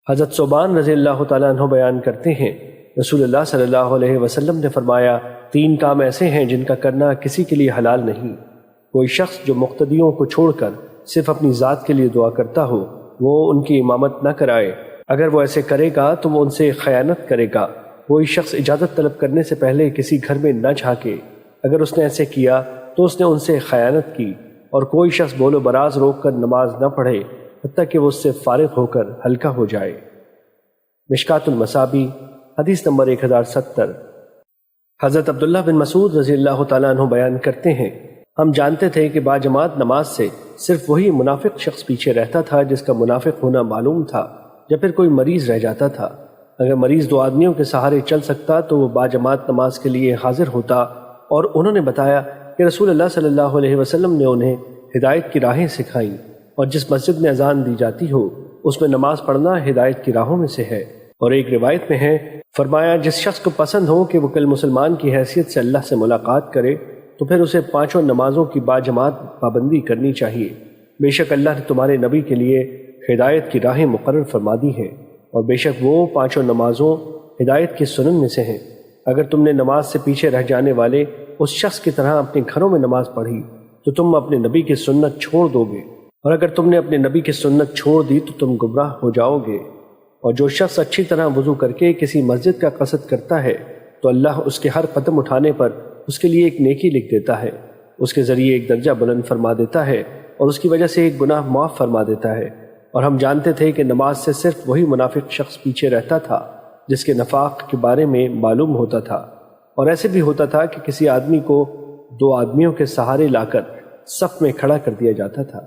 حضرت ثوبان رضی اللہ تعالیٰ عنہ بیان کرتے ہیں، رسول اللہ صلی اللہ علیہ وسلم نے فرمایا، 3 کام ایسے ہیں جن کا کرنا کسی کے لیے حلال نہیں۔ کوئی شخص جو مقتدیوں کو چھوڑ کر صرف اپنی ذات کے لیے دعا کرتا ہو، وہ ان کی امامت نہ کرائے، اگر وہ ایسے کرے گا تو وہ ان سے خیانت کرے گا۔ کوئی شخص اجازت طلب کرنے سے پہلے کسی گھر میں نہ جھانکے، اگر اس نے ایسے کیا تو اس نے ان سے خیانت کی۔ اور کوئی شخص بول و براز روک کر نماز نہ پڑھے حتیٰ کہ وہ اس سے فارغ ہو کر ہلکا ہو جائے۔ مشکات المصابیح حدیث نمبر 1070۔ حضرت عبداللہ بن مسعود رضی اللہ تعالیٰ عنہ بیان کرتے ہیں، ہم جانتے تھے کہ باجماعت نماز سے صرف وہی منافق شخص پیچھے رہتا تھا جس کا منافق ہونا معلوم تھا، یا پھر کوئی مریض رہ جاتا تھا۔ اگر مریض 2 آدمیوں کے سہارے چل سکتا تو وہ باجماعت نماز کے لیے حاضر ہوتا، اور انہوں نے بتایا کہ رسول اللہ صلی اللہ علیہ وسلم نے انہیں ہدایت کی راہیں سکھائیں، اور جس مسجد میں اذان دی جاتی ہو اس میں نماز پڑھنا ہدایت کی راہوں میں سے ہے۔ اور ایک روایت میں ہے، فرمایا جس شخص کو پسند ہو کہ وہ کل مسلمان کی حیثیت سے اللہ سے ملاقات کرے تو پھر اسے 5 نمازوں کی باجماعت پابندی کرنی چاہیے۔ بے شک اللہ نے تمہارے نبی کے لیے ہدایت کی راہیں مقرر فرما دی ہیں، اور بے شک وہ 5 نمازوں ہدایت کی سنن میں سے ہیں۔ اگر تم نے نماز سے پیچھے رہ جانے والے اس شخص کی طرح اپنے گھروں میں نماز پڑھی تو تم اپنے نبی کی سنت چھوڑ دو گے، اور اگر تم نے اپنے نبی کی سنت چھوڑ دی تو تم گمراہ ہو جاؤ گے۔ اور جو شخص اچھی طرح وضو کر کے کسی مسجد کا قصد کرتا ہے تو اللہ اس کے ہر قدم اٹھانے پر اس کے لیے ایک نیکی لکھ دیتا ہے، اس کے ذریعے ایک درجہ بلند فرما دیتا ہے، اور اس کی وجہ سے ایک گناہ معاف فرما دیتا ہے۔ اور ہم جانتے تھے کہ نماز سے صرف وہی منافق شخص پیچھے رہتا تھا جس کے نفاق کے بارے میں معلوم ہوتا تھا، اور ایسے بھی ہوتا تھا کہ کسی آدمی کو 2 آدمیوں کے سہارے لا کر صف میں کھڑا کر دیا جاتا تھا۔